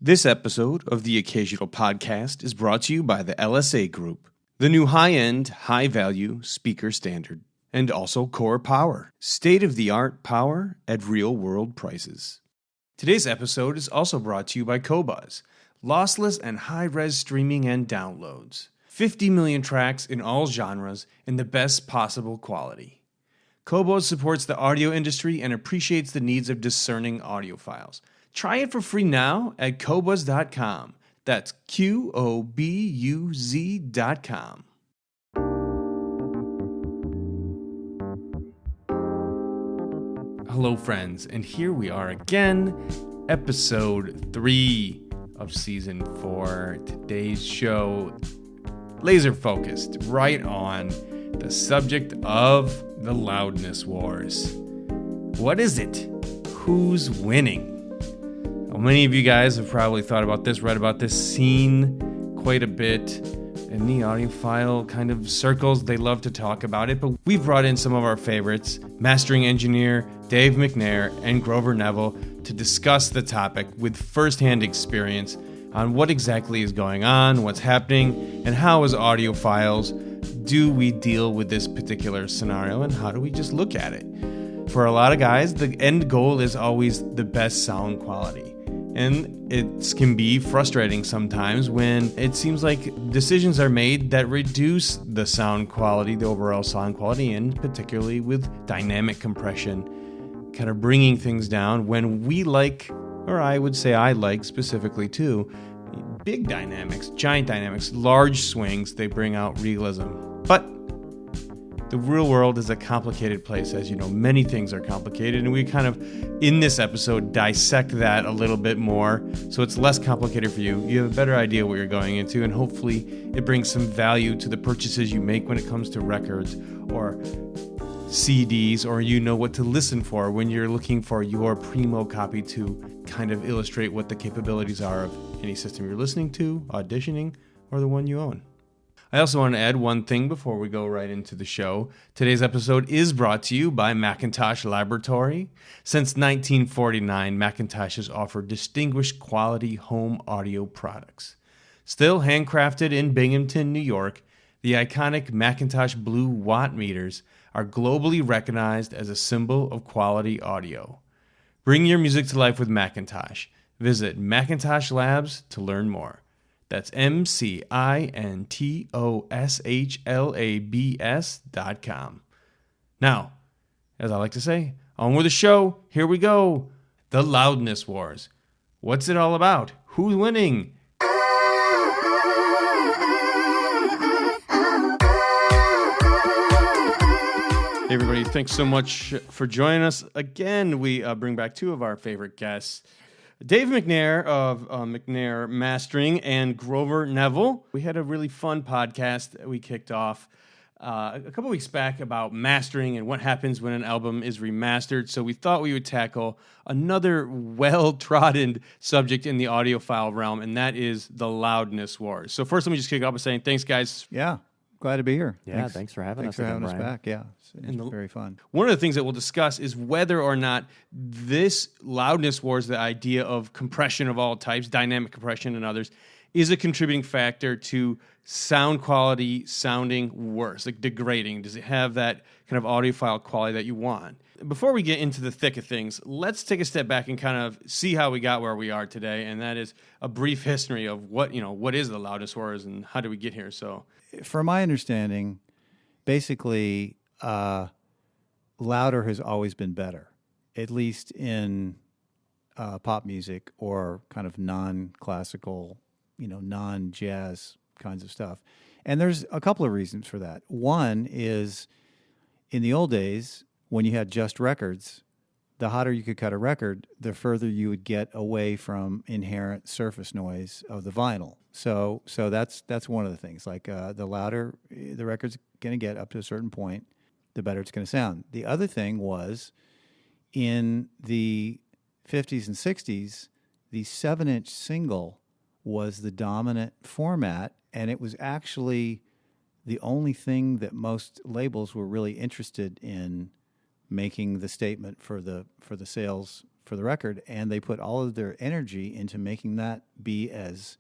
This episode of the Occasional Podcast is brought to you by the LSA Group, the new high-end, high-value speaker standard, and also CorePower, state-of-the-art power at real-world prices. Today's episode is also brought to you by QOBUZ, lossless and high-res streaming and downloads. 50 million tracks in all genres in the best possible quality. QOBUZ supports the audio industry and appreciates the needs of discerning audiophiles. Try it for free now at QOBUZdotCOM. That's QOBUZdotCOM. Hello, friends, and here we are again, episode 3 of season 4. Today's show, laser focused right on the subject of the Loudness Wars. What is it? Who's winning? Well, many of you guys have probably thought about this, read about this, seen quite a bit in the audiophile kind of circles. They love to talk about it, but we've brought in some of our favorites, mastering engineer Dave McNair and Grover Neville, to discuss the topic with firsthand experience on what exactly is going on, what's happening, and how as audiophiles do we deal with this particular scenario, and how do we just look at it? For a lot of guys, the end goal is always the best sound quality. And it can be frustrating sometimes when it seems like decisions are made that reduce the sound quality, the overall sound quality, and particularly with dynamic compression, kind of bringing things down when we like, or I would say I like specifically too, big dynamics, giant dynamics, large swings, they bring out realism. But the real world is a complicated place, as you know. Many things are complicated, and we kind of, in this episode, dissect that a little bit more, so it's less complicated for you. You have a better idea what you're going into, and hopefully it brings some value to the purchases you make when it comes to records or CDs, or you know what to listen for when you're looking for your primo copy to kind of illustrate what the capabilities are of any system you're listening to, auditioning, or the one you own. I also want to add one thing before we go right into the show. Today's episode is brought to you by Macintosh Laboratory. Since 1949, Macintosh has offered distinguished quality home audio products. Still handcrafted in Binghamton, New York, the iconic Macintosh Blue watt meters are globally recognized as a symbol of quality audio. Bring your music to life with Macintosh. Visit Macintosh Labs to learn more. That's McIntoshlabs.com. Now, as I like to say, on with the show. Here we go. The Loudness Wars. What's it all about? Who's winning? Hey everybody, thanks so much for joining us. Again, we bring back two of our favorite guests. Dave McNair of McNair Mastering and Grover Neville. We had a really fun podcast that we kicked off a couple weeks back about mastering and what happens when an album is remastered. So we thought we would tackle another well-trodden subject in the audiophile realm, and that is the Loudness Wars. So first, let me just kick off by saying thanks, guys. Yeah. Glad to be here. Yeah, thanks for having us. Thanks for having us Brian. back. Yeah, it's very fun. One of the things that we'll discuss is whether or not this Loudness Wars, the idea of compression of all types, dynamic compression and others, is a contributing factor to sound quality sounding worse, like degrading. Does it have that kind of audiophile quality that you want? Before we get into the thick of things, let's take a step back and kind of see how we got where we are today, and that is a brief history of what is the Loudness Wars and how do we get here. So, from my understanding, basically, louder has always been better, at least in pop music or kind of non-classical, non-jazz kinds of stuff. And there's a couple of reasons for that. One is, in the old days, when you had just records, the hotter you could cut a record, the further you would get away from inherent surface noise of the vinyl. So that's one of the things. Like the louder the record's going to get up to a certain point, the better it's going to sound. The other thing was, in the 50s and 60s, the 7-inch single was the dominant format, and it was actually the only thing that most labels were really interested in making the statement for the sales for the record, and they put all of their energy into making that be as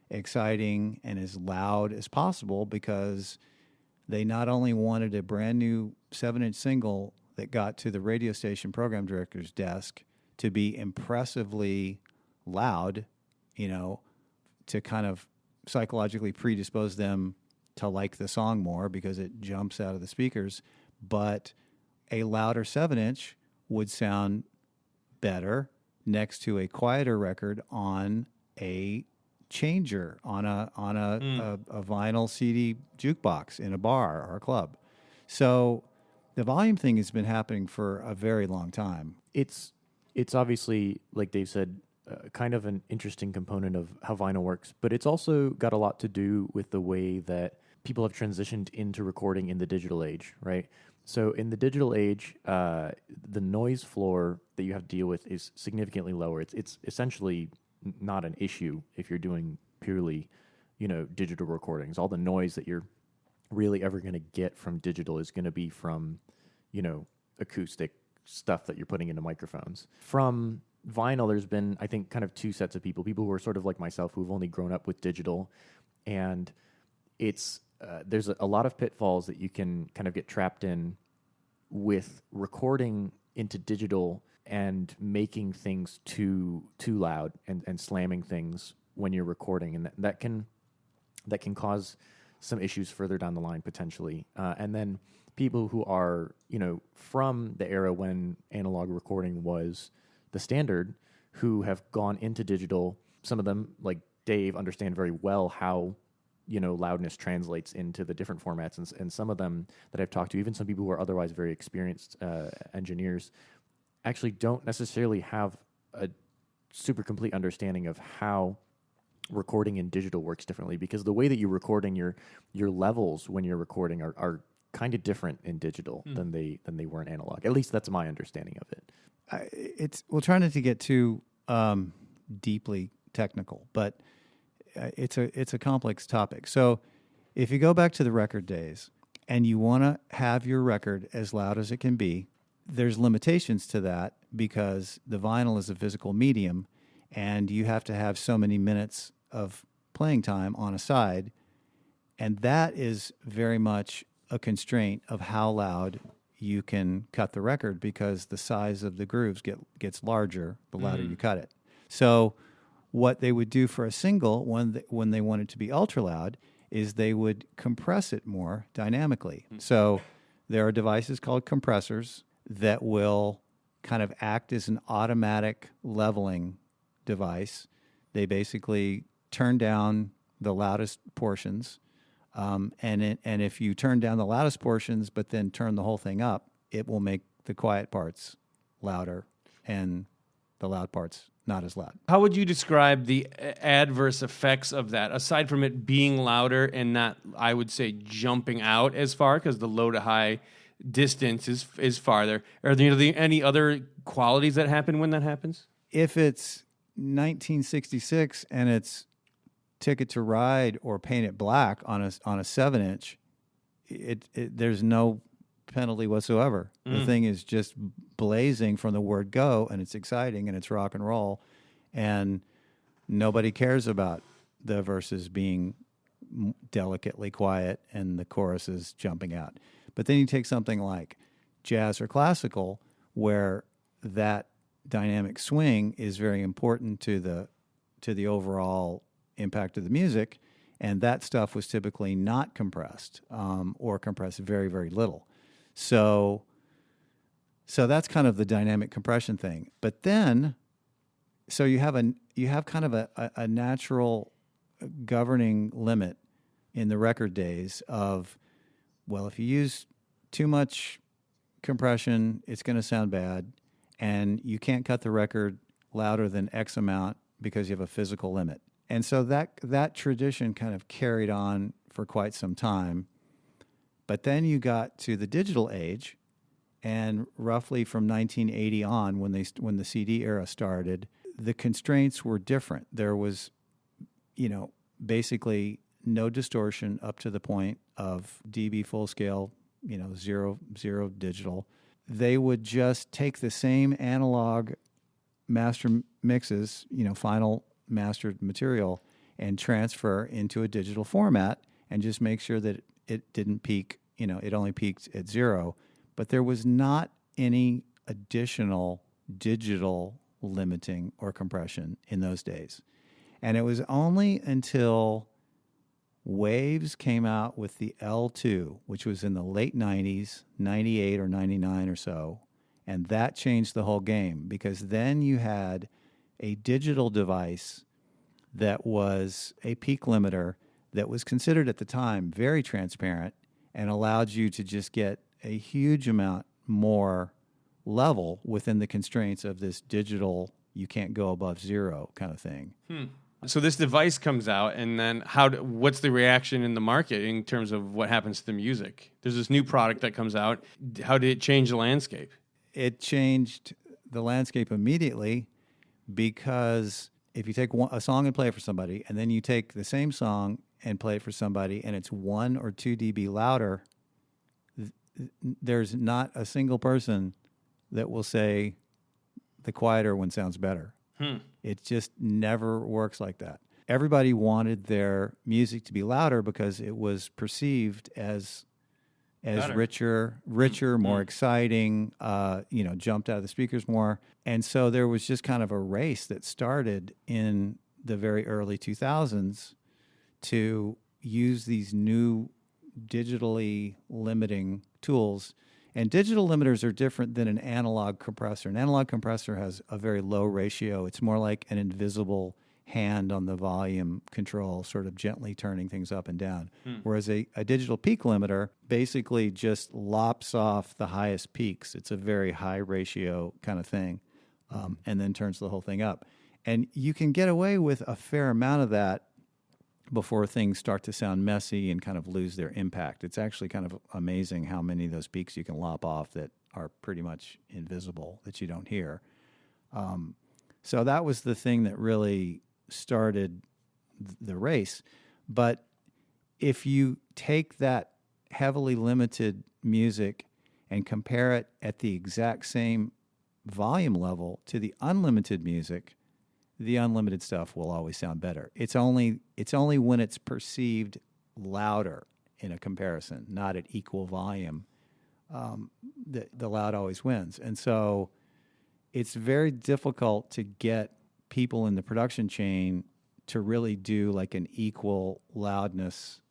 exciting and as loud as possible, because they not only wanted a brand new 7-inch single that got to the radio station program director's desk to be impressively loud, to kind of psychologically predispose them to like the song more because it jumps out of the speakers, but a louder 7-inch would sound better next to a quieter record on a changer, on a vinyl CD jukebox in a bar or a club. So the volume thing has been happening for a very long time. It's obviously, like Dave said, kind of an interesting component of how vinyl works, but it's also got a lot to do with the way that people have transitioned into recording in the digital age, right? So in the digital age, the noise floor that you have to deal with is significantly lower. It's essentially not an issue if you're doing purely, digital recordings. All the noise that you're really ever going to get from digital is going to be from, acoustic stuff that you're putting into microphones. From vinyl, there's been, I think, kind of two sets of people who are sort of like myself, who've only grown up with digital, and it's there's a lot of pitfalls that you can kind of get trapped in with recording into digital and making things too loud and slamming things when you're recording, and that can cause some issues further down the line potentially. And then people who are from the era when analog recording was the standard, who have gone into digital, some of them, like Dave, understand very well how loudness translates into the different formats, and some of them that I've talked to, even some people who are otherwise very experienced engineers, actually don't necessarily have a super complete understanding of how recording in digital works differently, because the way that you're recording your levels when you're recording are kind of different in digital than they were in analog. At least that's my understanding of it. We'll try not to get too deeply technical, but it's a complex topic. So if you go back to the record days and you want to have your record as loud as it can be, there's limitations to that because the vinyl is a physical medium and you have to have so many minutes of playing time on a side, and that is very much a constraint of how loud you can cut the record, because the size of the grooves gets larger the louder you cut it. So what they would do for a single when they want it to be ultra loud is they would compress it more dynamically. So there are devices called compressors that will kind of act as an automatic leveling device. They basically turn down the loudest portions, and if you turn down the loudest portions but then turn the whole thing up, it will make the quiet parts louder and the loud parts not as loud. How would you describe the adverse effects of that, aside from it being louder and not, I would say, jumping out as far, because the low to high distance is farther? Are there any other qualities that happen when that happens? If it's 1966 and it's Ticket to Ride or Paint It Black on a 7-inch, there's no penalty whatsoever. The thing is just blazing from the word go, and it's exciting and it's rock and roll, and nobody cares about the verses being delicately quiet and the choruses jumping out. But then you take something like jazz or classical, where that dynamic swing is very important to the overall impact of the music, and that stuff was typically not compressed or compressed very, very little. So that's kind of the dynamic compression thing. But then, so you have kind of a natural governing limit in the record days of, well, if you use too much compression, it's going to sound bad, and you can't cut the record louder than X amount because you have a physical limit. And so that tradition kind of carried on for quite some time. But then you got to the digital age, and roughly from 1980 on, when the CD era started, the constraints were different. There was, basically no distortion up to the point of dB full scale, zero digital. They would just take the same analog master mixes, final mastered material, and transfer into a digital format, and just make sure that it didn't peak. It only peaked at 0, but there was not any additional digital limiting or compression in those days. And it was only until Waves came out with the L2, which was in the late 90s, 98 or 99 or so, and that changed the whole game, because then you had a digital device that was a peak limiter that was considered at the time very transparent and allowed you to just get a huge amount more level within the constraints of this digital, you can't go above 0 kind of thing. So this device comes out, and then what's the reaction in the market in terms of what happens to the music? There's this new product that comes out. How did it change the landscape? It changed the landscape immediately, because if you take a song and play it for somebody, and then you take the same song and play it for somebody, and it's 1 or 2 dB louder, there's not a single person that will say the quieter one sounds better. It just never works like that. Everybody wanted their music to be louder because it was perceived as richer, more exciting, jumped out of the speakers more. And so there was just kind of a race that started in the very early 2000s to use these new digitally limiting tools. And digital limiters are different than an analog compressor. An analog compressor has a very low ratio. It's more like an invisible hand on the volume control, sort of gently turning things up and down. Whereas a digital peak limiter basically just lops off the highest peaks. It's a very high ratio kind of thing, and then turns the whole thing up. And you can get away with a fair amount of that before things start to sound messy and kind of lose their impact. It's actually kind of amazing how many of those peaks you can lop off that are pretty much invisible, that you don't hear. So that was the thing that really started the race. But if you take that heavily limited music and compare it at the exact same volume level to the unlimited music, the unlimited stuff will always sound better. It's only when it's perceived louder in a comparison, not at equal volume, the loud always wins. And so it's very difficult to get people in the production chain to really do like an equal loudness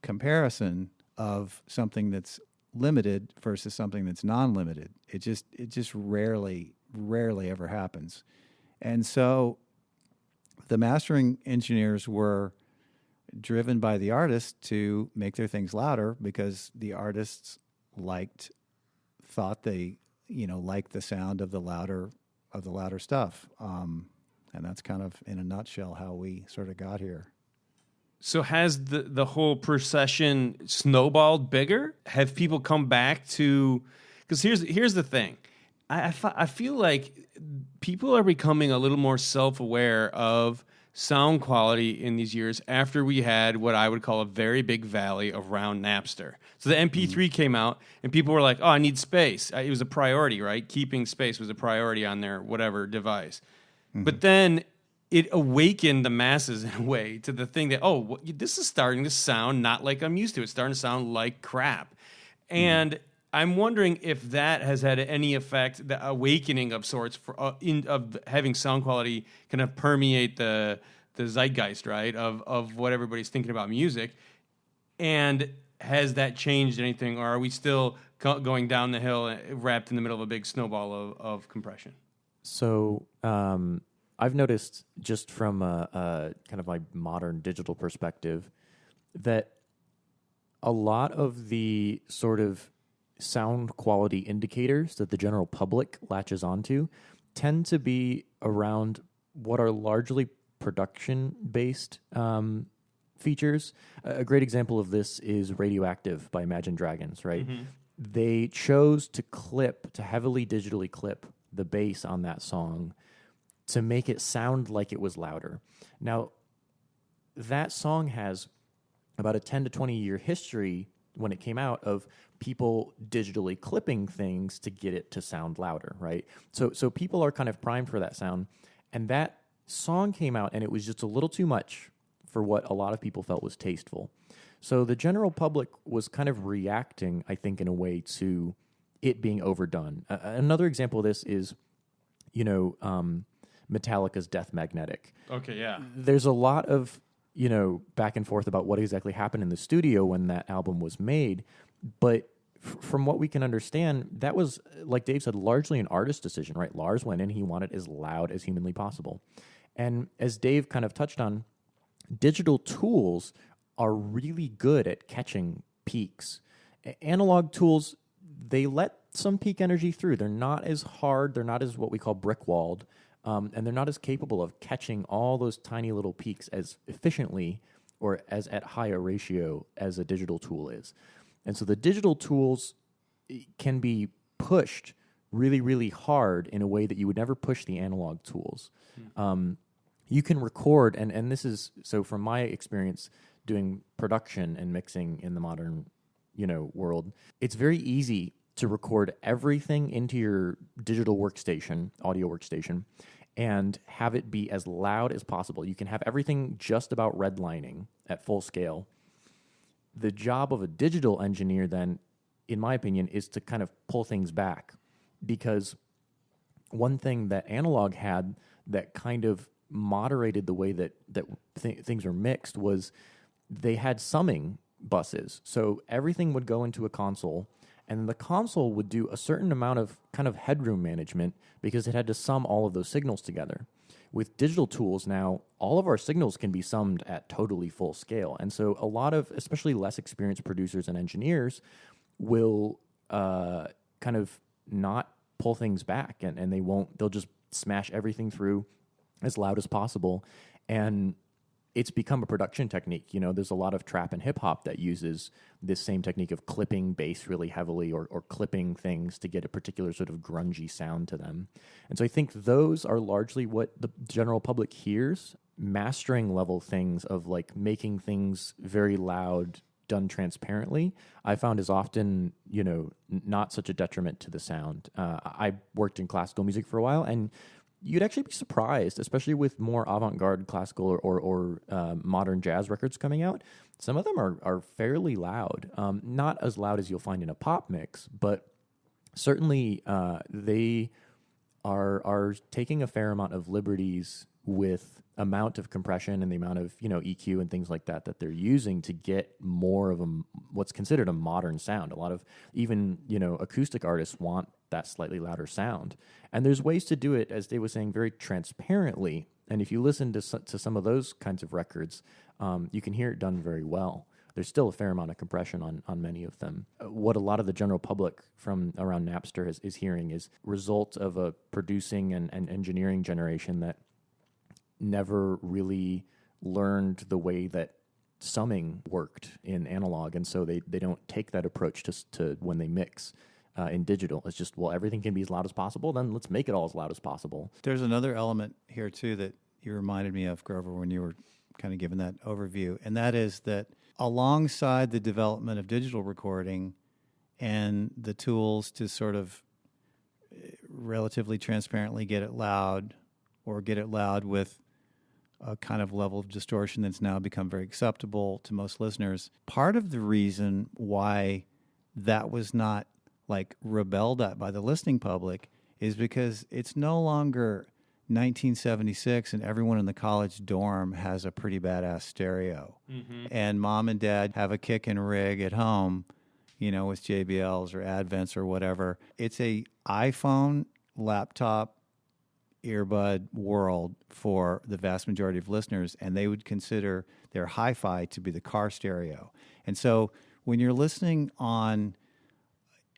comparison of something that's limited versus something that's non-limited. It just rarely ever happens. And so the mastering engineers were driven by the artists to make their things louder, because the artists thought they liked the sound of the louder stuff. And that's kind of in a nutshell how we sort of got here. So has the whole procession snowballed bigger? Have people come back to? Because here's the thing. I feel like people are becoming a little more self-aware of sound quality in these years after we had what I would call a very big valley around Napster. So the MP3 came out, and people were like, oh, I need space. It was a priority, right? Keeping space was a priority on their whatever device. But then it awakened the masses in a way to the thing that, this is starting to sound not like I'm used to. It's starting to sound like crap. And I'm wondering if that has had any effect, the awakening of sorts of having sound quality kind of permeate the zeitgeist, right, of what everybody's thinking about music. And has that changed anything, or are we still going down the hill wrapped in the middle of a big snowball of compression? So I've noticed, just from a kind of my modern digital perspective, that a lot of the sort of sound quality indicators that the general public latches onto tend to be around what are largely production-based features. A great example of this is Radioactive by Imagine Dragons, right? They chose to heavily digitally clip the bass on that song to make it sound like it was louder. Now, that song has about a 10 to 20 year history when it came out of people digitally clipping things to get it to sound louder, right? So people are kind of primed for that sound. And that song came out, and it was just a little too much for what a lot of people felt was tasteful. So the general public was kind of reacting, I think, in a way to it being overdone. Another example of this is, Metallica's Death Magnetic. Okay, yeah. There's a lot of, back and forth about what exactly happened in the studio when that album was made. But from what we can understand, that was, like Dave said, largely an artist decision, right? Lars went in, he wanted as loud as humanly possible. And as Dave kind of touched on, digital tools are really good at catching peaks. Analog tools, they let some peak energy through. They're not as hard, they're not as what we call brick-walled, and they're not as capable of catching all those tiny little peaks as efficiently or as at high a ratio as a digital tool is. And so the digital tools can be pushed really, really hard in a way that you would never push the analog tools. You can record, and this is, so from my experience doing production and mixing in the modern, world, it's very easy to record everything into your digital workstation, audio workstation, and have it be as loud as possible. You can have everything just about redlining at full scale. The job of a digital engineer then, in my opinion, is to kind of pull things back, because one thing that analog had that kind of moderated the way that things are mixed was they had summing buses. So everything would go into a console, and the console would do a certain amount of kind of headroom management because it had to sum all of those signals together. With digital tools now, all of our signals can be summed at totally full scale. And so a lot of, especially less experienced producers and engineers, will kind of not pull things back, and they'll just smash everything through as loud as possible. And it's become a production technique. There's a lot of trap and hip hop that uses this same technique of clipping bass really heavily or clipping things to get a particular sort of grungy sound to them. And so I think those are largely what the general public hears. Mastering level things of like making things very loud, done transparently, I found is often, not such a detriment to the sound. I worked in classical music for a while, and you'd actually be surprised, especially with more avant-garde classical or modern jazz records coming out. Some of them are fairly loud. Not as loud as you'll find in a pop mix, but certainly they are taking a fair amount of liberties with amount of compression and the amount of EQ and things like that they're using to get more of what's considered a modern sound. A lot of even acoustic artists want that slightly louder sound, and there's ways to do it, as Dave was saying, very transparently. And if you listen to some of those kinds of records, you can hear it done very well. There's still a fair amount of compression on many of them. What a lot of the general public from around Napster is hearing is result of a producing and engineering generation that never really learned the way that summing worked in analog, and so they don't take that approach to when they mix in digital. It's just, well, everything can be as loud as possible, then let's make it all as loud as possible. There's another element here too that you reminded me of, Grover, when you were kind of giving that overview, and that is that alongside the development of digital recording and the tools to sort of relatively transparently get it loud, or get it loud with a kind of level of distortion that's now become very acceptable to most listeners, part of the reason why that was not like rebelled at by the listening public is because it's no longer 1976 and everyone in the college dorm has a pretty badass stereo. Mm-hmm. And mom and dad have a kick and rig at home, with JBLs or Advents or whatever. It's a iPhone, laptop, earbud world for the vast majority of listeners, and they would consider their hi-fi to be the car stereo. And so when you're listening on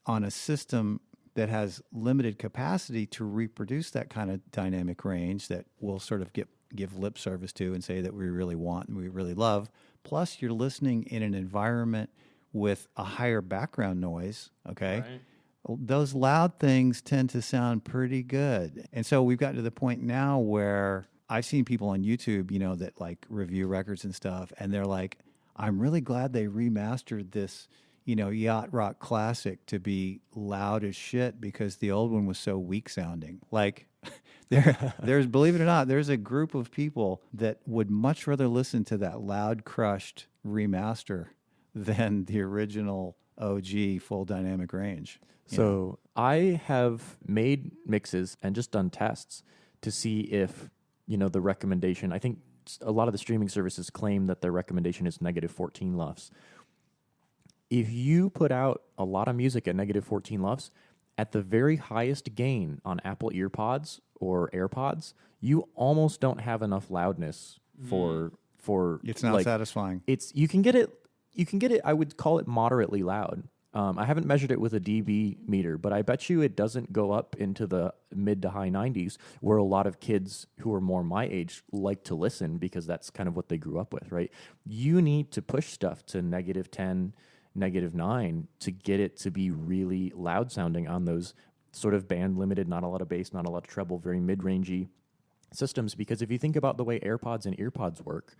a system that has limited capacity to reproduce that kind of dynamic range that we'll sort of give lip service to and say that we really want and we really love, plus you're listening in an environment with a higher background noise, okay? Right. Those loud things tend to sound pretty good. And so we've gotten to the point now where I've seen people on YouTube, that like review records and stuff, and they're like, I'm really glad they remastered this, yacht rock classic to be loud as shit because the old one was so weak sounding. Like there's believe it or not, there's a group of people that would much rather listen to that loud crushed remaster than the original OG full dynamic range. So I have made mixes and just done tests to see if, the recommendation, I think a lot of the streaming services claim that their recommendation is negative 14 LUFS. If you put out a lot of music at negative 14 LUFS, at the very highest gain on Apple EarPods or AirPods, you almost don't have enough loudness for it's not satisfying. You can get it, I would call it moderately loud. I haven't measured it with a dB meter, but I bet you it doesn't go up into the mid to high 90s, where a lot of kids who are more my age like to listen because that's kind of what they grew up with, right? You need to push stuff to negative 10, negative 9 to get it to be really loud sounding on those sort of band limited, not a lot of bass, not a lot of treble, very mid-rangey systems. Because if you think about the way AirPods and EarPods work,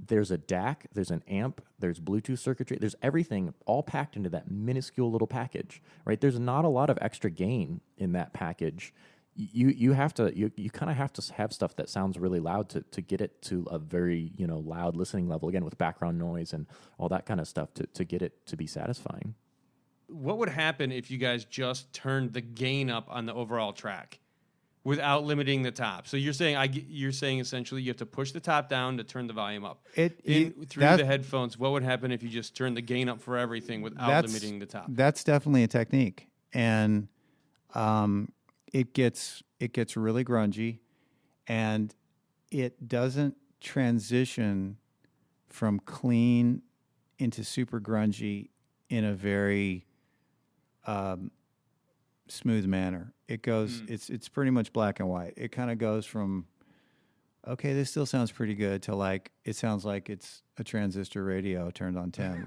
there's a DAC, there's an amp, there's Bluetooth circuitry, there's everything all packed into that minuscule little package, right? There's not a lot of extra gain in that package. You kind of have to have stuff that sounds really loud to get it to a very, loud listening level, again, with background noise and all that kind of stuff to get it to be satisfying. What would happen if you guys just turned the gain up on the overall track without limiting the top? So you're saying essentially you have to push the top down to turn the volume up. Through the headphones, what would happen if you just turned the gain up for everything without limiting the top? That's definitely a technique. And it gets really grungy, and it doesn't transition from clean into super grungy in a very smooth manner. It goes, it's pretty much black and white. It kind of goes from, okay, this still sounds pretty good, to like, it sounds like it's a transistor radio turned on 10.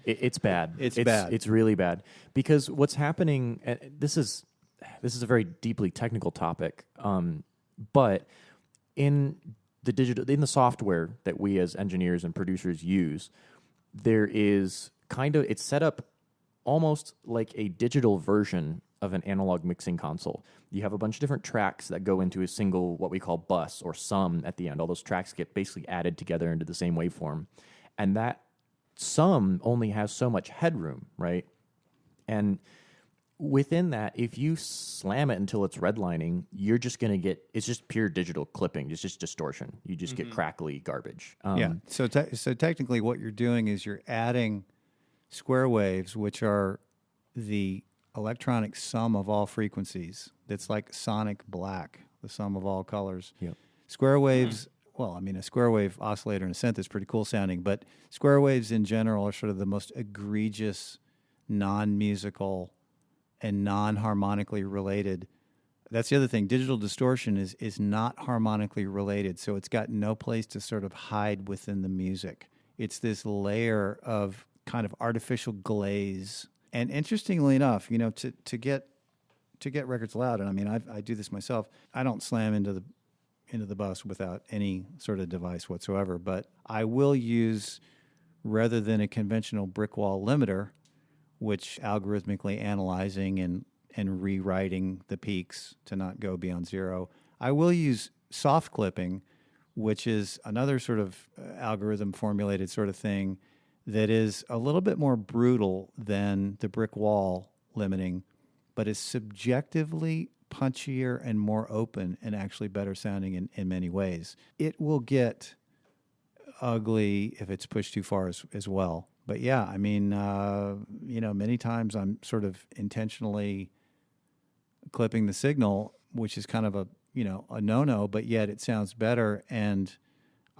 It's bad. It's bad. It's really bad. Because what's happening, this is a very deeply technical topic, but in the software that we as engineers and producers use, there is it's set up almost like a digital version of an analog mixing console. You have a bunch of different tracks that go into a single, what we call bus or sum at the end. All those tracks get basically added together into the same waveform. And that sum only has so much headroom, right? And within that, if you slam it until it's redlining, you're just going to get, it's just pure digital clipping. It's just distortion. You just get crackly garbage. So technically what you're doing is you're adding square waves, which are the electronic sum of all frequencies. It's like sonic black, the sum of all colors. Yep. Square waves, a square wave oscillator in a synth is pretty cool sounding, but square waves in general are sort of the most egregious, non-musical, and non-harmonically related. That's the other thing. Digital distortion is not harmonically related, so it's got no place to sort of hide within the music. It's this layer of kind of artificial glaze. And interestingly enough, to get records loud, and I do this myself. I don't slam into the bus without any sort of device whatsoever, but I will use, rather than a conventional brick wall limiter, which algorithmically analyzing and rewriting the peaks to not go beyond zero, I will use soft clipping, which is another sort of algorithm formulated sort of thing that is a little bit more brutal than the brick wall limiting, but is subjectively punchier and more open and actually better sounding in many ways. It will get ugly if it's pushed too far as well. But yeah, many times I'm sort of intentionally clipping the signal, which is kind of a no-no, but yet it sounds better, and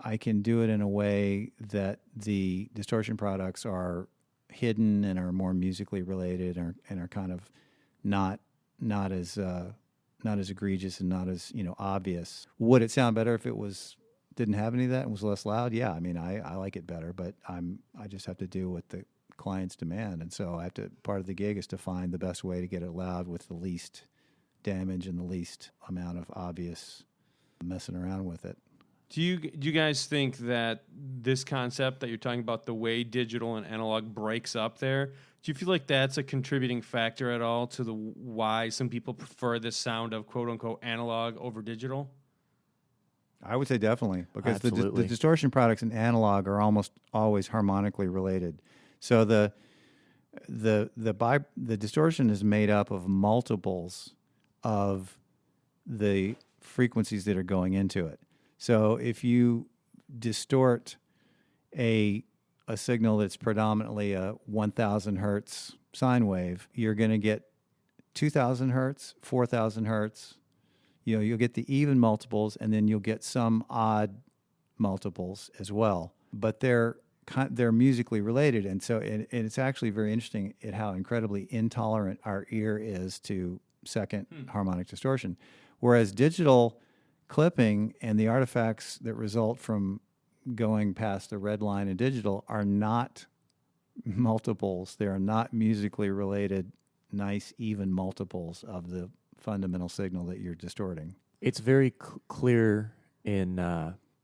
I can do it in a way that the distortion products are hidden and are more musically related and are kind of not as egregious and not as obvious. Would it sound better if it didn't have any of that and was less loud? Yeah, I like it better, but I just have to do what the clients demand, and so part of the gig is to find the best way to get it loud with the least damage and the least amount of obvious messing around with it. Do you guys think that this concept that you're talking about, the way digital and analog breaks up there, do you feel like that's a contributing factor at all to the why some people prefer the sound of quote unquote analog over digital? I would say definitely, because the Absolutely. distortion products in analog are almost always harmonically related. So the distortion is made up of multiples of the frequencies that are going into it. So if you distort a signal that's predominantly a 1,000 hertz sine wave, you're going to get 2,000 hertz, 4,000 hertz. You'll get the even multiples, and then you'll get some odd multiples as well. But they're musically related, and so and it's actually very interesting at how incredibly intolerant our ear is to second harmonic distortion. Whereas digital clipping and the artifacts that result from going past the red line in digital are not multiples. They are not musically related, nice, even multiples of the fundamental signal that you're distorting. It's very clear in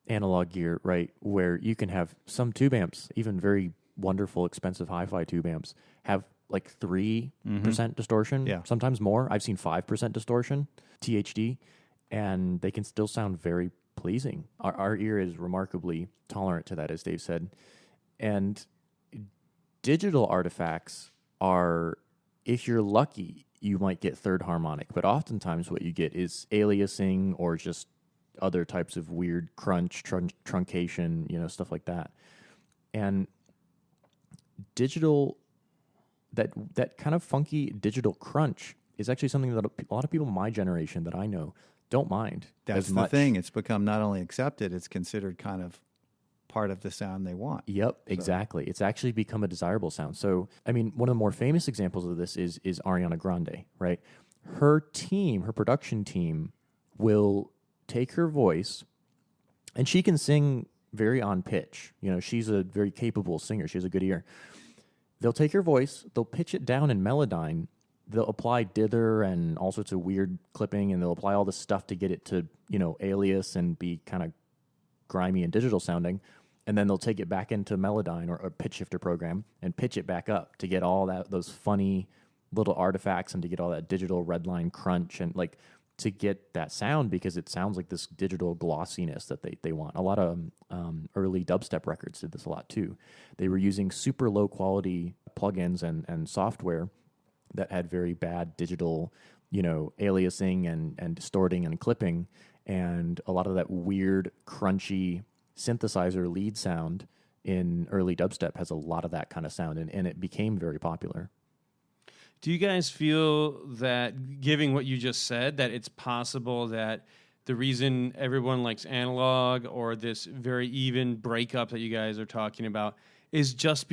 analog gear, right, where you can have some tube amps, even very wonderful, expensive hi-fi tube amps, have like 3% distortion, sometimes more. I've seen 5% distortion, THD, and they can still sound very pleasing. Our ear is remarkably tolerant to that, as Dave said. And digital artifacts are, if you're lucky, you might get third harmonic, but oftentimes what you get is aliasing or just other types of weird crunch, truncation, stuff like that. And digital, that kind of funky digital crunch is actually something that a lot of people my generation that I know don't mind. That's the thing. It's become not only accepted, it's considered kind of part of the sound they want. Yep, exactly. It's actually become a desirable sound. So, I mean, one of the more famous examples of this is Ariana Grande, right? Her production team will take her voice, and she can sing very on pitch. She's a very capable singer. She has a good ear. They'll take her voice, they'll pitch it down in Melodyne, they'll apply dither and all sorts of weird clipping, and they'll apply all this stuff to get it to, alias and be kind of grimy and digital sounding. And then they'll take it back into Melodyne or a pitch shifter program and pitch it back up to get all those funny little artifacts and to get all that digital redline crunch and to get that sound, because it sounds like this digital glossiness that they want. A lot of early dubstep records did this a lot too. They were using super low quality plugins and software that had very bad digital, aliasing and distorting and clipping, and a lot of that weird crunchy synthesizer lead sound in early dubstep has a lot of that kind of sound, and it became very popular. Do you guys feel that, given what you just said, that it's possible that the reason everyone likes analog or this very even breakup that you guys are talking about is just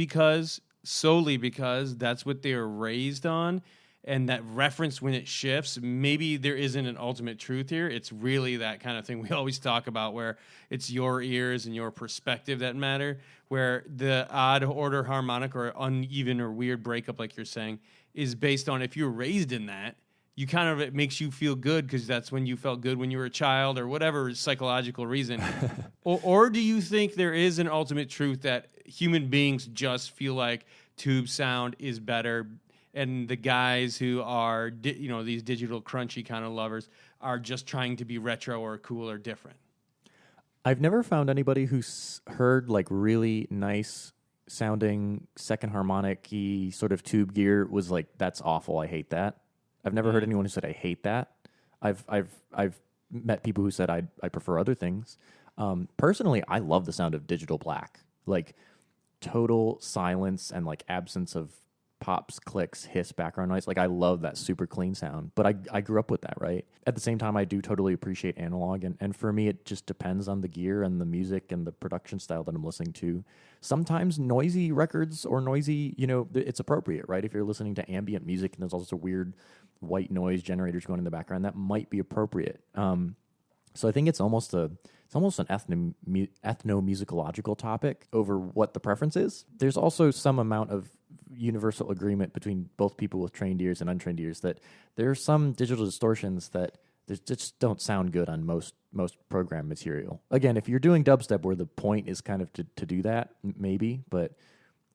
solely because that's what they were raised on, and that reference when it shifts, maybe there isn't an ultimate truth here. It's really that kind of thing we always talk about, where it's your ears and your perspective that matter, where the odd order harmonic or uneven or weird breakup, like you're saying, is based on if you're raised in that, it makes you feel good because that's when you felt good when you were a child or whatever psychological reason. or do you think there is an ultimate truth that human beings just feel like tube sound is better, and the guys who are, these digital crunchy kind of lovers are just trying to be retro or cool or different? I've never found anybody who's heard really nice sounding second harmonic-y sort of tube gear was like, that's awful, I hate that. I've never heard anyone who said I hate that. I've met people who said I prefer other things. Personally, I love the sound of digital black, total silence and absence of pops, clicks, hiss, background noise. I love that super clean sound, but I grew up with that, right? At the same time, I do totally appreciate analog, and for me, it just depends on the gear and the music and the production style that I'm listening to. Sometimes noisy records or noisy, it's appropriate, right? If you're listening to ambient music and there's all sorts of weird white noise generators going in the background, that might be appropriate. So I think it's almost an ethnomusicological topic over what the preference is. There's also some amount of universal agreement between both people with trained ears and untrained ears that there are some digital distortions that they just don't sound good on most program material. Again, if you're doing dubstep where the point is kind of to do that, maybe, but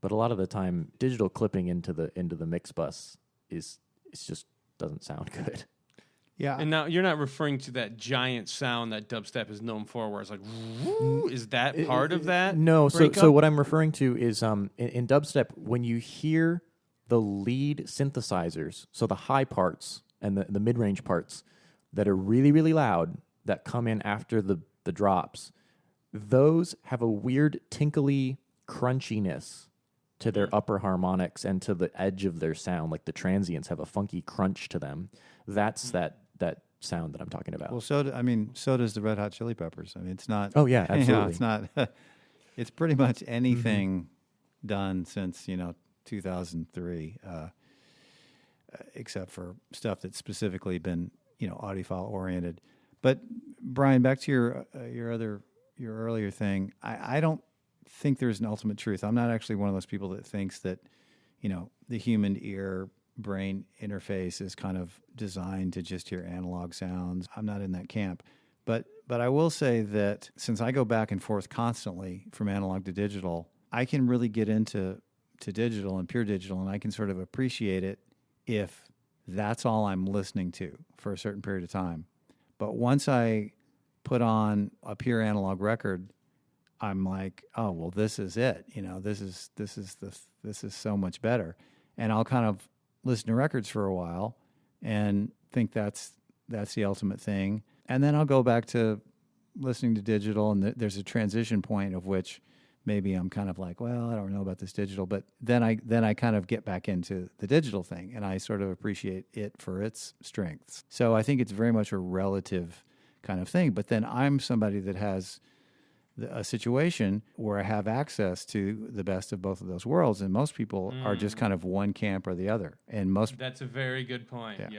a lot of the time digital clipping into the mix bus it's just doesn't sound good. Yeah. And now you're not referring to that giant sound that dubstep is known for, where it's like, woo, is that part of that? No. breakup? So what I'm referring to is in dubstep, when you hear the lead synthesizers, so the high parts and the mid range parts that are really, really loud that come in after the drops, those have a weird tinkly crunchiness to their upper harmonics and to the edge of their sound. Like the transients have a funky crunch to them. That's that sound that I'm talking about. Well, so does the Red Hot Chili Peppers. I mean, it's not. Oh yeah, absolutely. It's not. It's pretty much anything done since 2003, except for stuff that's specifically been audiophile oriented. But Brian, back to your earlier thing, I don't think there's an ultimate truth. I'm not actually one of those people that thinks that the human ear brain interface is kind of designed to just hear analog sounds. I'm not in that camp. But I will say that since I go back and forth constantly from analog to digital, I can really get into digital and pure digital, and I can sort of appreciate it if that's all I'm listening to for a certain period of time. But once I put on a pure analog record, I'm like, oh well, this is it. This is so much better, and I'll kind of listen to records for a while and think that's the ultimate thing. And then I'll go back to listening to digital, and there's a transition point of which maybe I'm kind of like, well, I don't know about this digital, but then I kind of get back into the digital thing, and I sort of appreciate it for its strengths. So I think it's very much a relative kind of thing. But then I'm somebody that has a situation where I have access to the best of both of those worlds, and most people are just kind of one camp or the other. And That's a very good point. Yeah.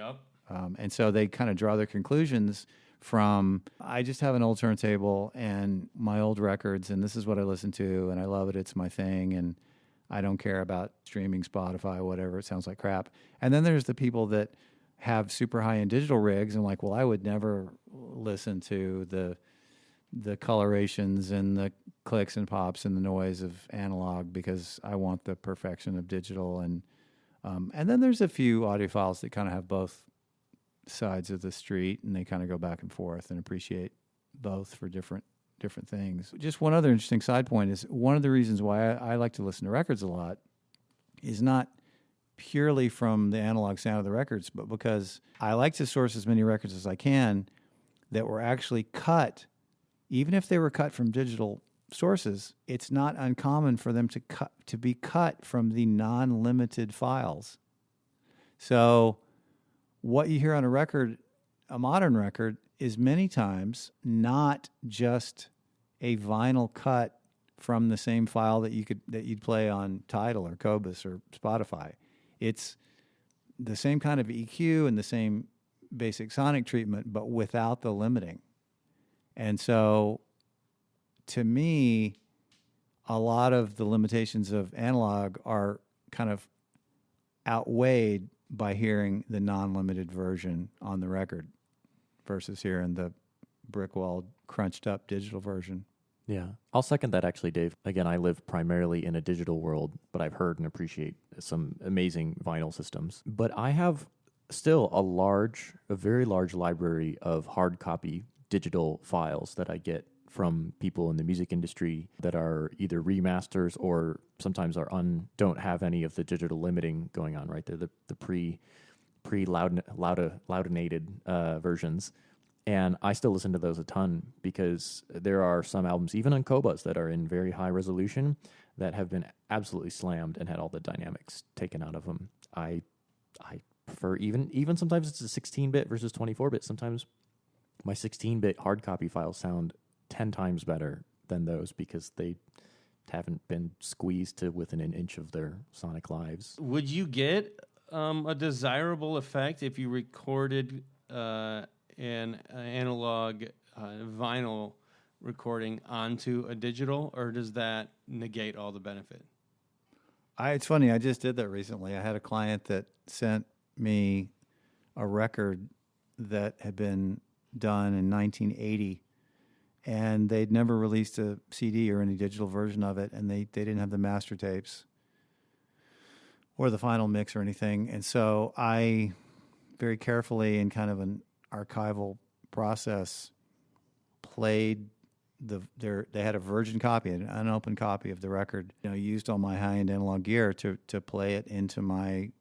Yep. And so they kind of draw their conclusions from, I just have an old turntable and my old records, and this is what I listen to, and I love it. It's my thing, and I don't care about streaming, Spotify, whatever. It sounds like crap. And then there's the people that have super high-end digital rigs and like, well, I would never listen to the colorations and the clicks and pops and the noise of analog because I want the perfection of digital. And then there's a few audiophiles that kind of have both sides of the street, and they kind of go back and forth and appreciate both for different things. Just one other interesting side point is one of the reasons why I like to listen to records a lot is not purely from the analog sound of the records, but because I like to source as many records as I can that were actually cut. Even if they were cut from digital sources, it's not uncommon for them to be cut from the non-limited files. So what you hear on a record, a modern record, is many times not just a vinyl cut from the same file that you'd play on Tidal or QOBUZ or Spotify. It's the same kind of EQ and the same basic sonic treatment, but without the limiting. And so, to me, a lot of the limitations of analog are kind of outweighed by hearing the non-limited version on the record versus hearing the brick-walled, crunched-up digital version. Yeah, I'll second that actually, Dave. Again, I live primarily in a digital world, but I've heard and appreciate some amazing vinyl systems. But I have still a very large library of hard copy digital files that I get from people in the music industry that are either remasters or sometimes don't have any of the digital limiting going on, right? They're the loudinated versions. And I still listen to those a ton because there are some albums, even on QOBUZ, that are in very high resolution that have been absolutely slammed and had all the dynamics taken out of them. I prefer even sometimes it's a 16-bit versus 24-bit. Sometimes my 16-bit hard copy files sound 10 times better than those because they haven't been squeezed to within an inch of their sonic lives. Would you get a desirable effect if you recorded an analog vinyl recording onto a digital, or does that negate all the benefit? It's funny, I just did that recently. I had a client that sent me a record that had been done in 1980, and they'd never released a CD or any digital version of it, and they didn't have the master tapes or the final mix or anything. And so I very carefully, in kind of an archival process, played they had a virgin copy, an unopened copy of the record. Used all my high-end analog gear to play it into my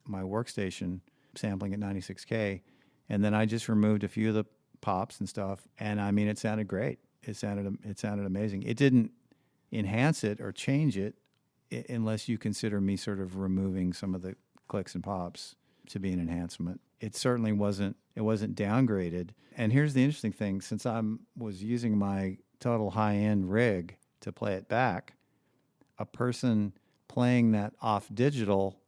workstation, sampling at 96K, and then I just removed a few of the pops and stuff, and I mean, it sounded great. It sounded amazing. It didn't enhance it or change it unless you consider me sort of removing some of the clicks and pops to be an enhancement. It certainly wasn't downgraded. And here's the interesting thing: since I was using my total high-end rig to play it back, a person playing that off digital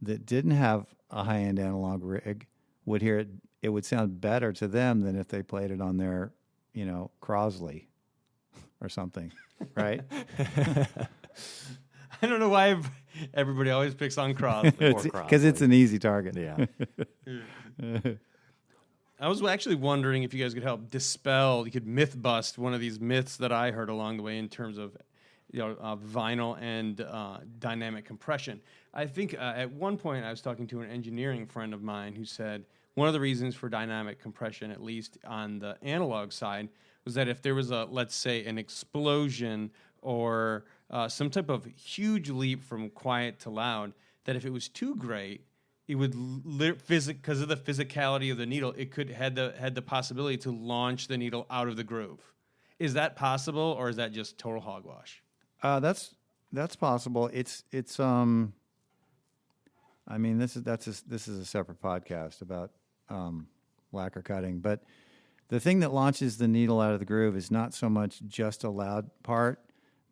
that didn't have a high-end analog rig would hear it. It would sound better to them than if they played it on their, Crosley or something, right? I don't know why everybody always picks on Crosley. Because it's an easy target. Yeah. I was actually wondering if you guys could help dispel, you could myth bust one of these myths that I heard along the way in terms of vinyl and dynamic compression. I think at one point I was talking to an engineering friend of mine who said one of the reasons for dynamic compression, at least on the analog side, was that if there was let's say, an explosion or some type of huge leap from quiet to loud, that if it was too great, it would because of the physicality of the needle, it could had the possibility to launch the needle out of the groove. Is that possible, or is that just total hogwash? That's possible. It's I mean, this is a separate podcast about lacquer cutting, but the thing that launches the needle out of the groove is not so much just a loud part,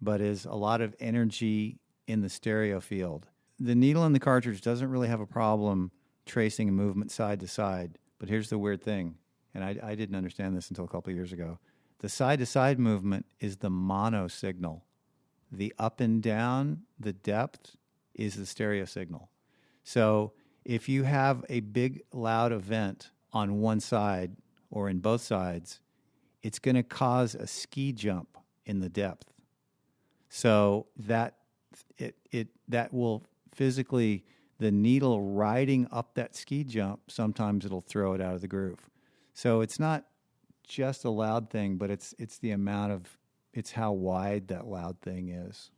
but is a lot of energy in the stereo field. The needle in the cartridge doesn't really have a problem tracing a movement side to side, but here's the weird thing, and I didn't understand this until a couple of years ago. The side-to-side movement is the mono signal. The up and down, the depth, is the stereo signal. So if you have a big, loud event on one side or in both sides, it's going to cause a ski jump in the depth. So that will physically, the needle riding up that ski jump, sometimes it'll throw it out of the groove. So it's not just a loud thing, but it's the amount of, it's how wide that loud thing is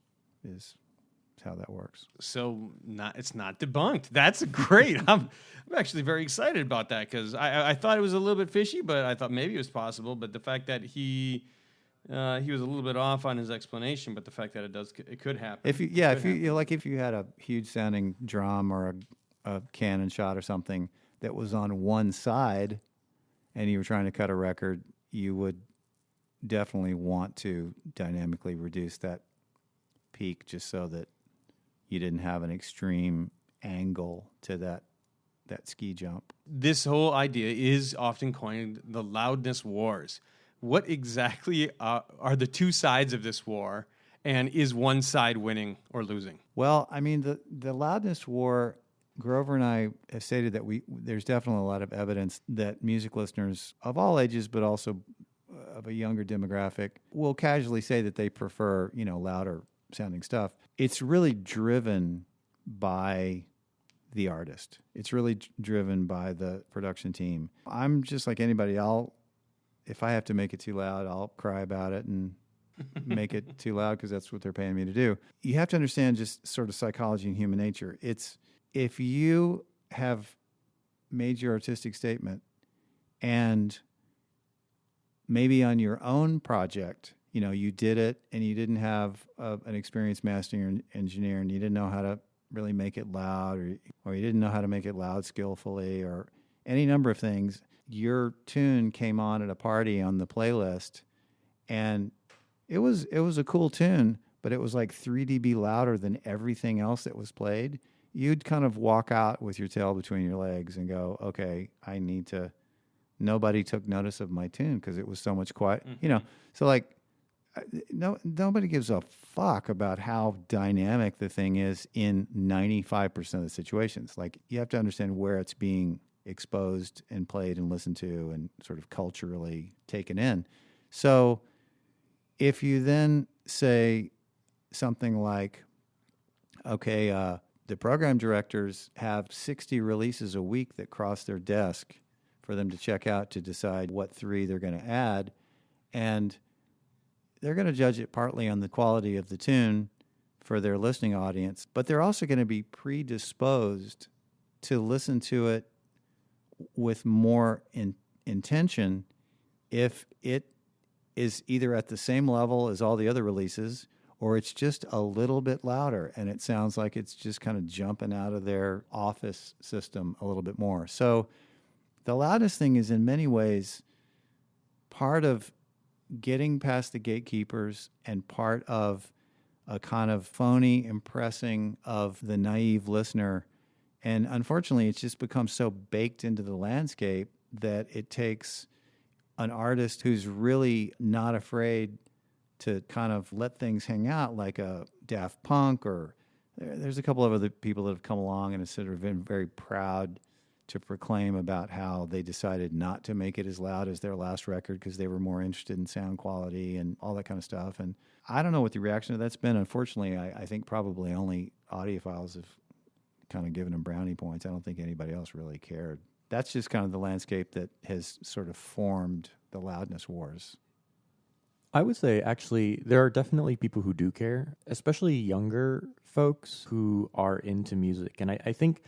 how that works. So it's not debunked. That's great. I'm actually very excited about that, because I thought it was a little bit fishy, but I thought maybe it was possible. But the fact that he was a little bit off on his explanation, but the fact that it could happen. If you had a huge sounding drum or a cannon shot or something that was on one side, and you were trying to cut a record, you would definitely want to dynamically reduce that peak just so that you didn't have an extreme angle to that ski jump. This whole idea is often coined the Loudness Wars. What exactly are the two sides of this war, and is one side winning or losing? Well, I mean, the Loudness War, Grover and I have stated that there's definitely a lot of evidence that music listeners of all ages, but also of a younger demographic, will casually say that they prefer, louder sounding stuff. It's really driven by the artist. It's really driven by the production team. I'm just like anybody. If I have to make it too loud, I'll cry about it and make it too loud, because that's what they're paying me to do. You have to understand just sort of psychology and human nature. It's, if you have made your artistic statement and maybe on your own project, you did it and you didn't have an experienced mastering engineer, and you didn't know how to really make it loud, or you didn't know how to make it loud skillfully, or any number of things. Your tune came on at a party on the playlist, and it was a cool tune, but it was like 3 dB louder than everything else that was played. You'd kind of walk out with your tail between your legs and go, okay, nobody took notice of my tune because it was so much quiet. Mm-hmm. So like, nobody gives a fuck about how dynamic the thing is in 95% of the situations. Like, you have to understand where it's being exposed and played and listened to and sort of culturally taken in. So if you then say something like, okay, the program directors have 60 releases a week that cross their desk for them to check out to decide what 3 they're going to add, and they're going to judge it partly on the quality of the tune for their listening audience, but they're also going to be predisposed to listen to it with more intention if it is either at the same level as all the other releases or it's just a little bit louder and it sounds like it's just kind of jumping out of their office system a little bit more. So the loudness thing is in many ways part of getting past the gatekeepers and part of a kind of phony impressing of the naive listener. And unfortunately, it's just become so baked into the landscape that it takes an artist who's really not afraid to kind of let things hang out, like a Daft Punk, or there's a couple of other people that have come along and have sort of been very proud to proclaim about how they decided not to make it as loud as their last record because they were more interested in sound quality and all that kind of stuff. And I don't know what the reaction to that's been. Unfortunately, I think probably only audiophiles have kind of given them brownie points. I don't think anybody else really cared. That's just kind of the landscape that has sort of formed the Loudness Wars. I would say, actually, there are definitely people who do care, especially younger folks who are into music. And I think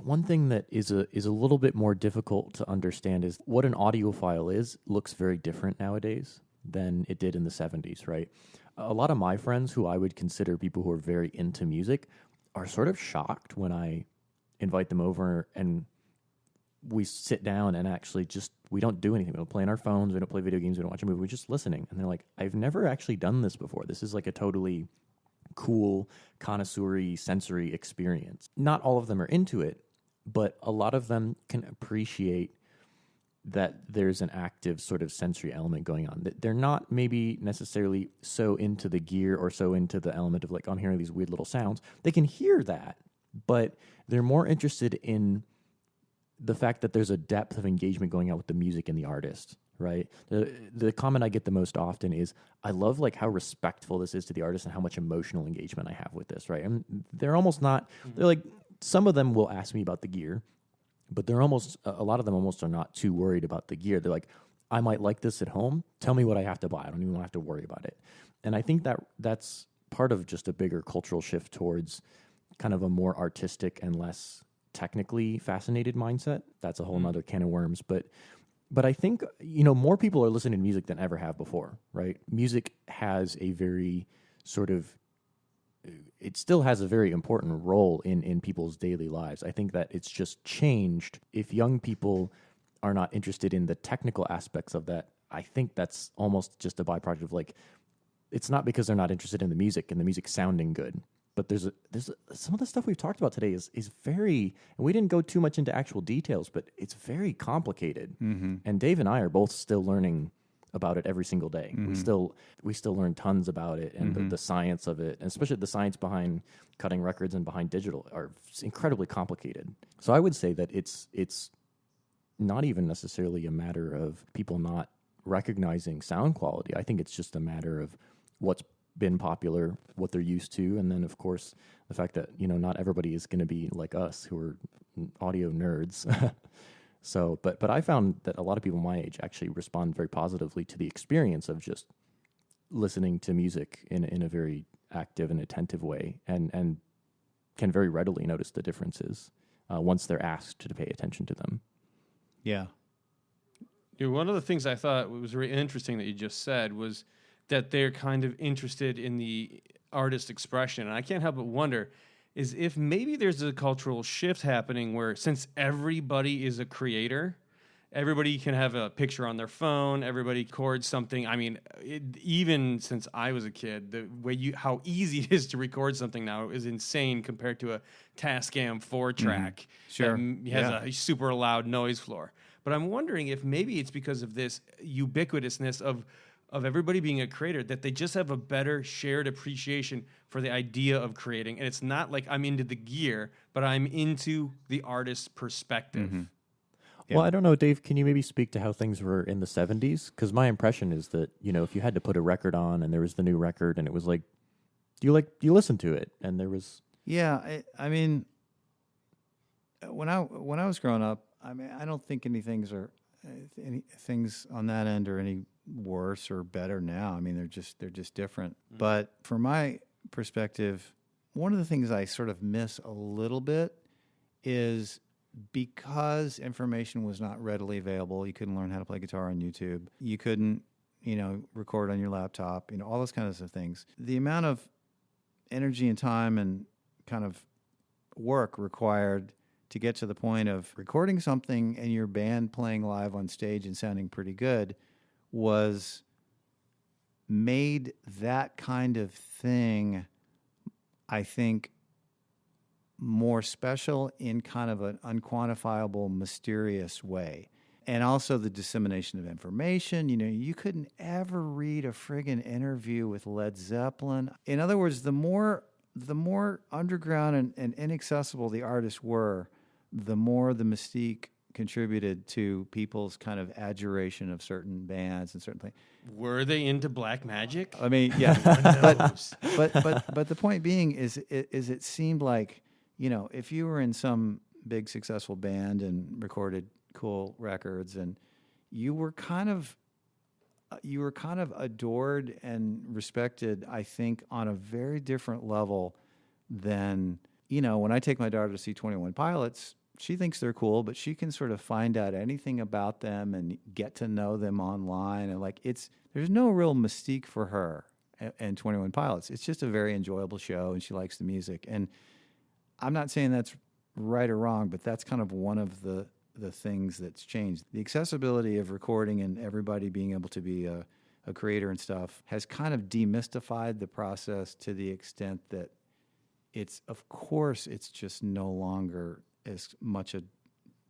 one thing that is a little bit more difficult to understand is what an audiophile is looks very different nowadays than it did in the 70s, right? A lot of my friends who I would consider people who are very into music are sort of shocked when I invite them over and we sit down and actually just, we don't do anything. We don't play on our phones. We don't play video games. We don't watch a movie. We're just listening. And they're like, I've never actually done this before. This is like a totally cool, connoisseur-y, sensory experience. Not all of them are into it, but a lot of them can appreciate that there's an active sort of sensory element going on. That they're not maybe necessarily so into the gear or so into the element of like, I'm hearing these weird little sounds. They can hear that, but they're more interested in the fact that there's a depth of engagement going on with the music and the artist, right? The comment I get the most often is, I love like how respectful this is to the artist and how much emotional engagement I have with this, right? And they're almost not, they're like, some of them will ask me about the gear, but they're almost, a lot of them almost are not too worried about the gear. They're like, I might like this at home. Tell me what I have to buy. I don't even have to worry about it. And I think that that's part of just a bigger cultural shift towards kind of a more artistic and less technically fascinated mindset. That's a whole nother can of worms. But I think, you know, more people are listening to music than ever have before, right? Music has a very sort of, it still has a very important role in people's daily lives. I think that it's just changed. If young people are not interested in the technical aspects of that, I think that's almost just a byproduct of like, it's not because they're not interested in the music and the music sounding good. But there's some of the stuff we've talked about today is very, and we didn't go too much into actual details, but it's very complicated. Mm-hmm. And Dave and I are both still learning about it every single day. Mm-hmm. We still learn tons about it and the science of it, and especially the science behind cutting records and behind digital are incredibly complicated. So I would say that it's not even necessarily a matter of people not recognizing sound quality. I think it's just a matter of what's been popular, what they're used to, and then of course the fact that, you know, not everybody is going to be like us who are audio nerds. So, but I found that a lot of people my age actually respond very positively to the experience of just listening to music in a very active and attentive way, and can very readily notice the differences once they're asked to pay attention to them. Yeah. One of the things I thought was really interesting that you just said was that they're kind of interested in the artist expression. And I can't help but wonder is if maybe there's a cultural shift happening where since everybody is a creator, everybody can have a picture on their phone, everybody records something. I mean, even since I was a kid, the way how easy it is to record something now is insane compared to a Tascam 4-track. Sure. That has a super loud noise floor. But I'm wondering if maybe it's because of this ubiquitousness of of everybody being a creator, that they just have a better shared appreciation for the idea of creating. And it's not like I'm into the gear, but I'm into the artist's perspective. Mm-hmm. Well, I don't know, Dave, can you maybe speak to how things were in the 70s? Because my impression is that, if you had to put a record on and there was the new record and it was like, you listen to it and there was... Yeah, I mean, when I was growing up, I mean, I don't think any things on that end are any worse or better now. I mean, they're just different. Mm-hmm. But from my perspective, one of the things I sort of miss a little bit is because information was not readily available. You couldn't learn how to play guitar on YouTube. You couldn't, record on your laptop. All those kinds of things. The amount of energy and time and kind of work required to get to the point of recording something and your band playing live on stage and sounding pretty good was made that kind of thing, I think, more special in kind of an unquantifiable, mysterious way. And also the dissemination of information. You couldn't ever read a friggin' interview with Led Zeppelin. In other words, the more underground and inaccessible the artists were, the more the mystique contributed to people's kind of adjuration of certain bands and certain things. Were they into black magic? I mean, yeah. but the point being is it seemed like, if you were in some big successful band and recorded cool records and you were kind of adored and respected, I think, on a very different level than, when I take my daughter to see 21 Pilots, she thinks they're cool, but she can sort of find out anything about them and get to know them online. And there's no real mystique for her and 21 Pilots. It's just a very enjoyable show and she likes the music. And I'm not saying that's right or wrong, but that's kind of one of the things that's changed. The accessibility of recording and everybody being able to be a creator and stuff has kind of demystified the process to the extent that it's just no longer as much a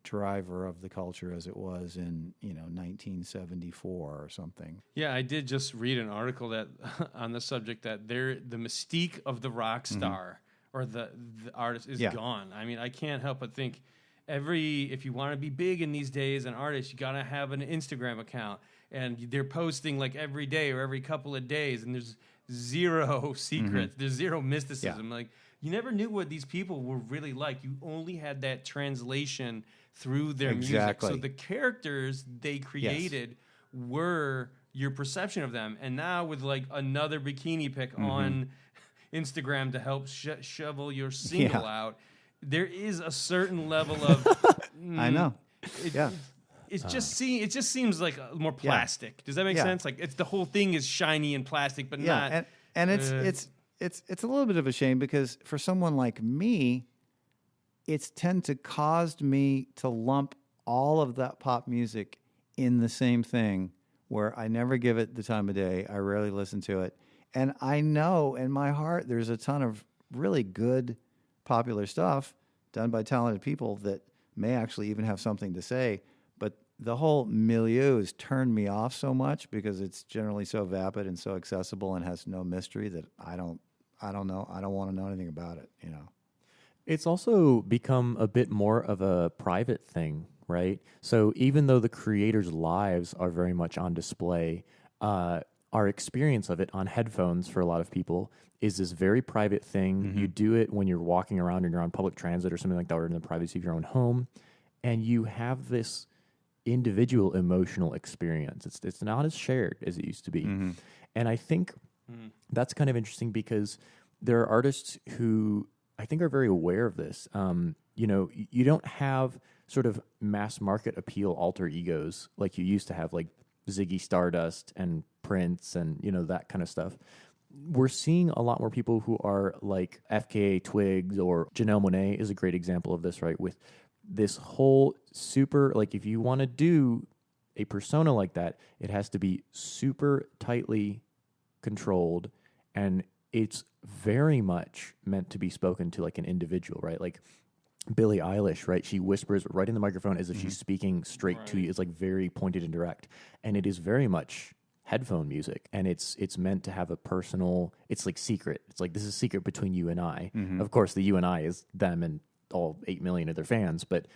driver of the culture as it was in 1974 or something. Yeah, I did just read an article that on the subject that the mystique of the rock star or the artist is gone. I mean, I can't help but think if you want to be big in these days, an artist, you got to have an Instagram account, and they're posting like every day or every couple of days, and there's zero secrets, there's zero mysticism. Yeah. Like, you never knew what these people were really like. You only had that translation through their music. So the characters they created were your perception of them. And now with like another bikini pic on Instagram to help shovel your single out, there is a certain level of I know. It just seems like more plastic. Does that make sense? Like the whole thing is shiny and plastic, but not. And it's a little bit of a shame because for someone like me, it's caused me to lump all of that pop music in the same thing where I never give it the time of day. I rarely listen to it. And I know in my heart there's a ton of really good popular stuff done by talented people that may actually even have something to say. But the whole milieu has turned me off so much because it's generally so vapid and so accessible and has no mystery that I don't know. I don't want to know anything about it, It's also become a bit more of a private thing, right? So even though the creators' lives are very much on display, our experience of it on headphones for a lot of people is this very private thing. You do it when you're walking around and you're on public transit or something like that, or in the privacy of your own home, and you have this individual emotional experience. It's not as shared as it used to be. And I think that's kind of interesting because there are artists who I think are very aware of this. You don't have sort of mass market appeal alter egos like you used to have, like Ziggy Stardust and Prince and, that kind of stuff. We're seeing a lot more people who are like FKA Twigs, or Janelle Monáe is a great example of this, right? With this whole super, like if you want to do a persona like that, it has to be super tightly controlled, and it's very much meant to be spoken to like an individual, right? Like Billie Eilish, right? She whispers right in the microphone as if she's speaking straight to you. It's like very pointed and direct, and it is very much headphone music, and it's meant to have a personal. It's like secret. It's like this is secret between you and I. Of course, the you and I is them and all 8 million of their fans, but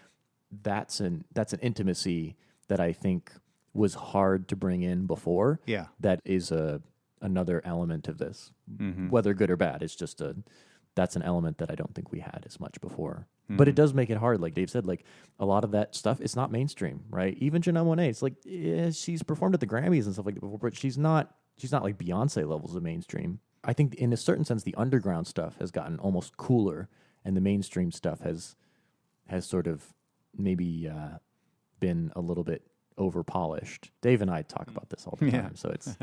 that's an intimacy that I think was hard to bring in before. Yeah. That is another element of this, whether good or bad. It's just that's an element that I don't think we had as much before. But it does make it hard. Like Dave said, like a lot of that stuff, it's not mainstream, right? Even Janelle Monáe, it's like, yeah, she's performed at the Grammys and stuff like that before, but she's not like Beyonce levels of mainstream. I think in a certain sense, the underground stuff has gotten almost cooler, and the mainstream stuff has sort of maybe been a little bit over polished. Dave and I talk about this all the time, so it's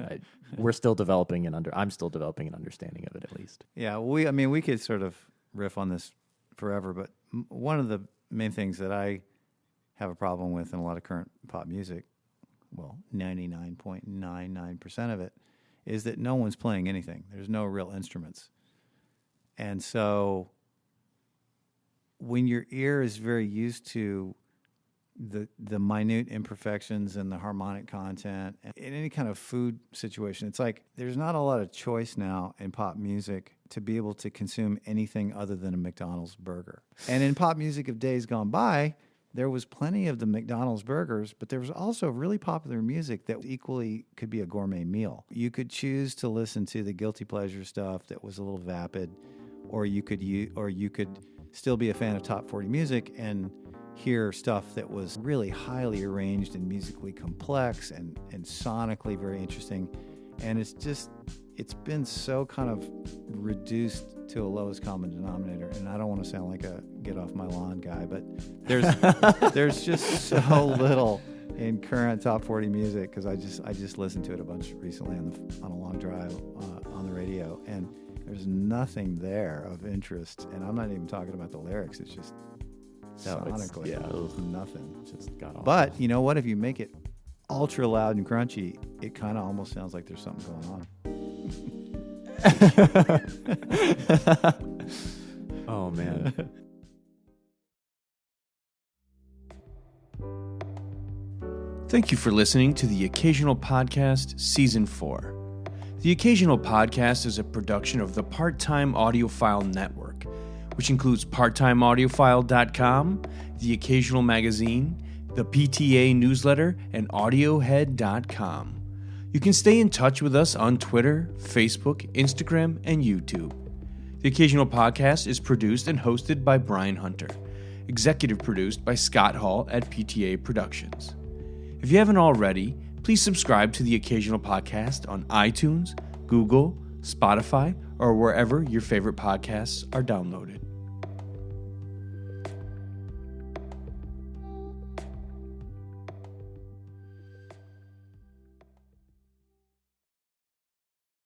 we're still developing I'm still developing an understanding of it, at least. Yeah, we could sort of riff on this forever, but one of the main things that I have a problem with in a lot of current pop music, well, 99.99% of it, is that no one's playing anything. There's no real instruments. And so when your ear is very used to the minute imperfections and the harmonic content in any kind of food situation, it's like there's not a lot of choice now in pop music to be able to consume anything other than a McDonald's burger. And in pop music of days gone by, there was plenty of the McDonald's burgers, but there was also really popular music that equally could be a gourmet meal. You could choose to listen to the guilty pleasure stuff that was a little vapid, or you could still be a fan of top 40 music and hear stuff that was really highly arranged and musically complex and sonically very interesting. And it's been so kind of reduced to a lowest common denominator. And I don't want to sound like a get off my lawn guy, but there's just so little in current top 40 music, because I just listened to it a bunch recently on a long drive on the radio, and there's nothing there of interest. And I'm not even talking about the lyrics. It's just sonically, there's nothing. Just got off. But you know what? If you make it ultra loud and crunchy, it kind of almost sounds like there's something going on. Oh, man. Thank you for listening to the Occasional Podcast Season 4. The Occasional Podcast is a production of the Part-Time Audiophile Network, which includes PartTimeAudiophile.com, The Occasional Magazine, the PTA Newsletter, and AudioHead.com. You can stay in touch with us on Twitter, Facebook, Instagram, and YouTube. The Occasional Podcast is produced and hosted by Brian Hunter, executive produced by Scott Hall at PTA Productions. If you haven't already, please subscribe to The Occasional Podcast on iTunes, Google, Spotify, or wherever your favorite podcasts are downloaded.